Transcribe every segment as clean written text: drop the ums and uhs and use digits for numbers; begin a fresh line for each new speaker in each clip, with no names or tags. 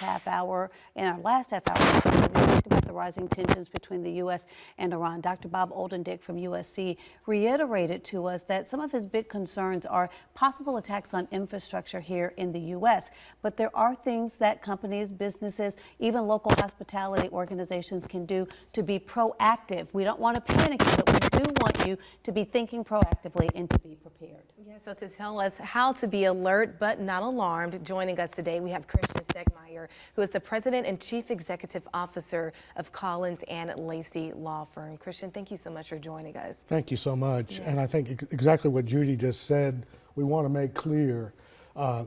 half hour, in our last half hour, we talked about the rising tensions between the U.S. and Iran. Dr. Bob Oldendick from USC reiterated to us that some of his big concerns are possible attacks on infrastructure here in the U.S. But there are things that companies, businesses, even local hospitality organizations can do to be proactive. We don't want to panic you, but we do want you to be thinking proactively and to be prepared.
Yeah, so to tell us how to be alert but not alarmed, joining us today, we have Christian Stegmaier, who is the President and Chief Executive Officer of Collins and Lacy Law Firm. Christian, thank you so much for joining us.
Thank you so much. Yeah. And I think exactly what Judy just said, we want to make clear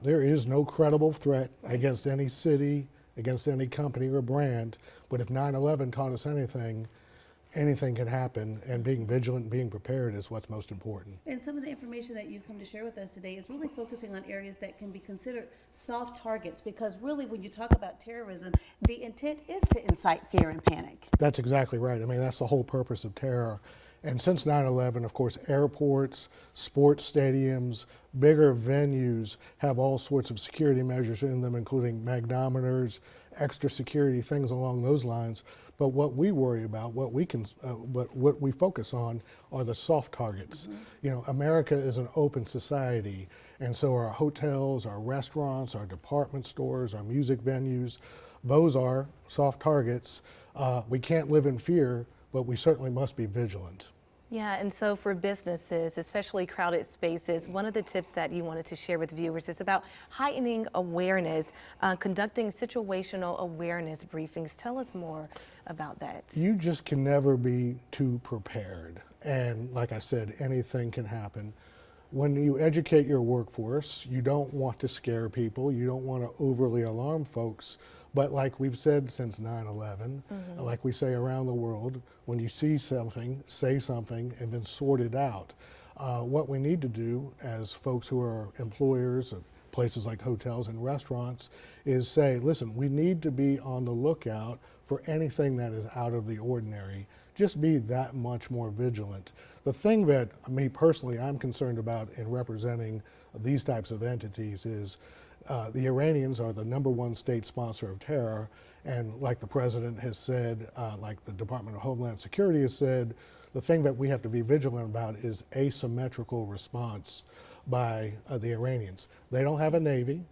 there is no credible threat against any city, against any company or brand. But if 9/11 taught us anything, anything can happen, and being vigilant and being prepared is what's most important.
And some of the information that you've come to share with us today is really focusing on areas that can be considered soft targets, because really when you talk about terrorism, the intent is to incite fear and panic.
That's exactly right. I mean, that's the whole purpose of terror. And since 9/11, of course, airports, sports stadiums, bigger venues have all sorts of security measures in them, including magnometers, extra security, things along those lines. But what we worry about, what we focus on, are the soft targets. Mm-hmm. You know, America is an open society, and so our hotels, our restaurants, our department stores, our music venues, those are soft targets. We can't live in fear, but we certainly must be vigilant.
Yeah, and so for businesses, especially crowded spaces, one of the tips that you wanted to share with viewers is about heightening awareness, conducting situational awareness briefings. Tell us more about that.
You just can never be too prepared. And like I said, anything can happen. When you educate your workforce, you don't want to scare people, you don't want to overly alarm folks. But like we've said since 9/11, like we say around the world, when you see something, say something, and then sort it out. What we need to do as folks who are employers of places like hotels and restaurants is say, listen, we need to be on the lookout for anything that is out of the ordinary. Just be that much more vigilant. The thing that me personally I'm concerned about in representing these types of entities is the Iranians are the #1 state sponsor of terror, and like the president has said, like the Department of Homeland Security has said, the thing that we have to be vigilant about is asymmetrical response by the Iranians. They don't have a navy.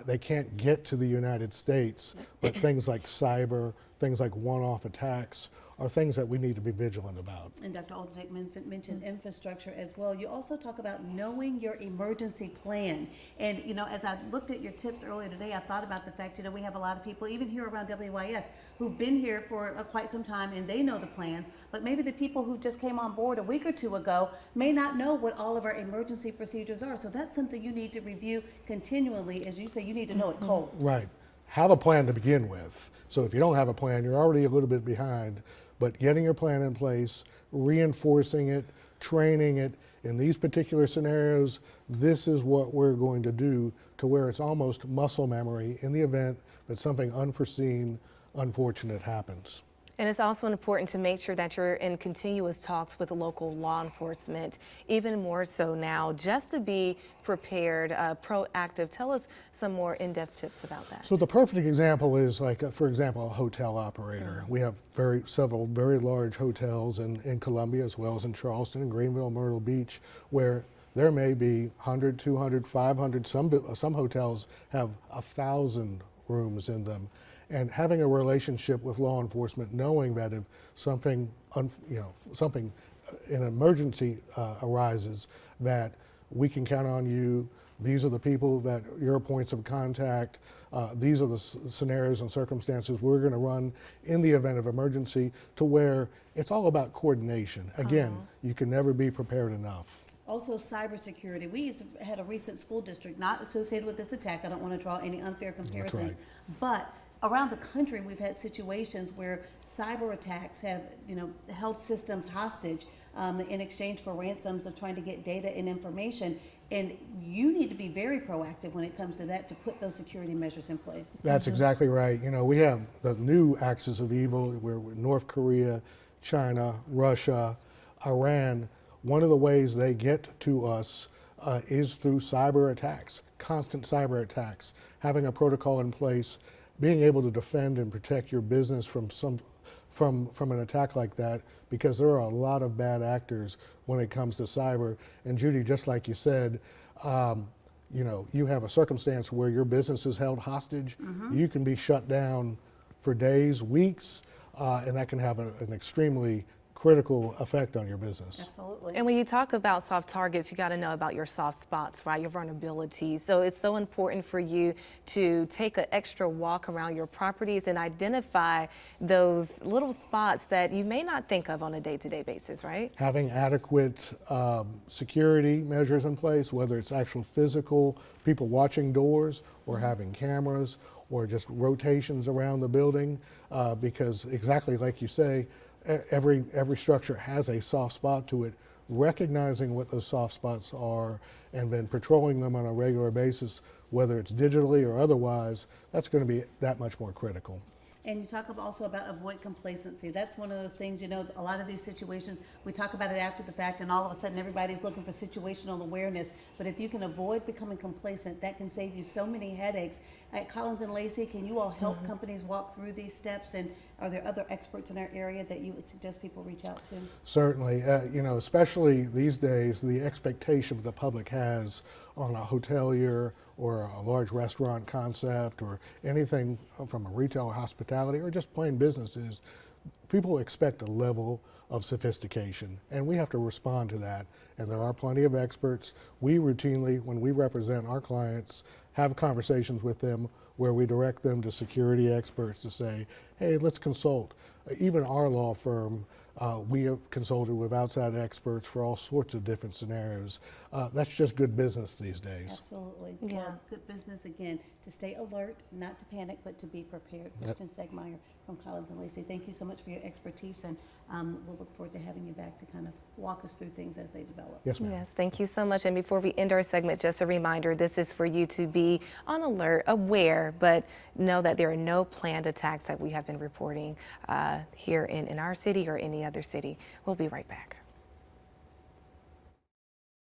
They can't get to the United States, but things like cyber, things like one-off attacks are things that we need to be vigilant about.
And Dr. Oldendick mentioned infrastructure as well. You also talk about knowing your emergency plan. And, you know, as I looked at your tips earlier today, I thought about the fact, you know, we have a lot of people, even here around WYS, who've been here for quite some time and they know the plans, but maybe the people who just came on board a week or two ago may not know what all of our emergency procedures are. So that's something you need to review continually. As you say, you need to know it cold.
Right. Have a plan to begin with. So if you don't have a plan, you're already a little bit behind. But getting your plan in place, reinforcing it, training it, in these particular scenarios, this is what we're going to do, to where it's almost muscle memory in the event that something unforeseen, unfortunate happens.
And it's also important to make sure that you're in continuous talks with local law enforcement, even more so now, just to be prepared, proactive. Tell us some more in-depth tips about that.
So the perfect example is like, for example, a hotel operator. We have several very large hotels in Columbia, as well as in Charleston and Greenville, Myrtle Beach, where there may be 100, 200, 500, some hotels have 1,000 rooms in them. And having a relationship with law enforcement, knowing that if something, an emergency arises, that we can count on you. These are the people that your points of contact. These are the scenarios and circumstances we're going to run in the event of emergency, to where it's all about coordination. Again, you can never be prepared enough.
Also, cybersecurity. We had a recent school district not associated with this attack. I don't want to draw any unfair comparisons, but around the country, we've had situations where cyber attacks have, you know, held systems hostage in exchange for ransoms of trying to get data and information. And you need to be very proactive when it comes to that, to put those security measures in place.
That's exactly right. You know, we have the new axis of evil, where North Korea, China, Russia, Iran. One of the ways they get to us is through cyber attacks, constant cyber attacks. Having a protocol in place being able to defend and protect your business from an attack like that, because there are a lot of bad actors when it comes to cyber. And Judy, just like you said, you know, you have a circumstance where your business is held hostage. You can be shut down for days, weeks, and that can have an extremely critical effect on your business.
Absolutely.
And when you talk about soft targets, you got to know about your soft spots, right? Your vulnerabilities. So it's so important for you to take an extra walk around your properties and identify those little spots that you may not think of on a day-to-day basis, right?
Having adequate security measures in place, whether it's actual physical people watching doors or having cameras or just rotations around the building, because exactly like you say, every structure has a soft spot to it. Recognizing what those soft spots are and then patrolling them on a regular basis, whether it's digitally or otherwise, that's going to be that much more critical.
And you talk also about avoid complacency. That's one of those things, you know, a lot of these situations, we talk about it after the fact and all of a sudden everybody's looking for situational awareness. But if you can avoid becoming complacent, that can save you so many headaches. At Collins and Lacy, can you all help companies walk through these steps? And are there other experts in our area that you would suggest people reach out to?
Certainly, you know, especially these days, the expectation the public has on a hotelier or a large restaurant concept or anything from a retail or hospitality or just plain businesses, people expect a level of sophistication, and we have to respond to that. And there are plenty of experts. We routinely, when we represent our clients, have conversations with them where we direct them to security experts to say, hey, let's consult. Even our law firm, we have consulted with outside experts for all sorts of different scenarios. That's just good business these days.
Absolutely.
Yeah.
Well, good business, again, to stay alert, not to panic, but to be prepared. Christian Stegmaier from Collins and Lacy, thank you so much for your expertise, and we'll look forward to having you back to kind of walk us through things as they develop.
Yes, ma'am.
Yes, thank you so much. And before we end our segment, just a reminder, this is for you to be on alert, aware, but know that there are no planned attacks that we have been reporting here in our city or any other city. We'll be right back.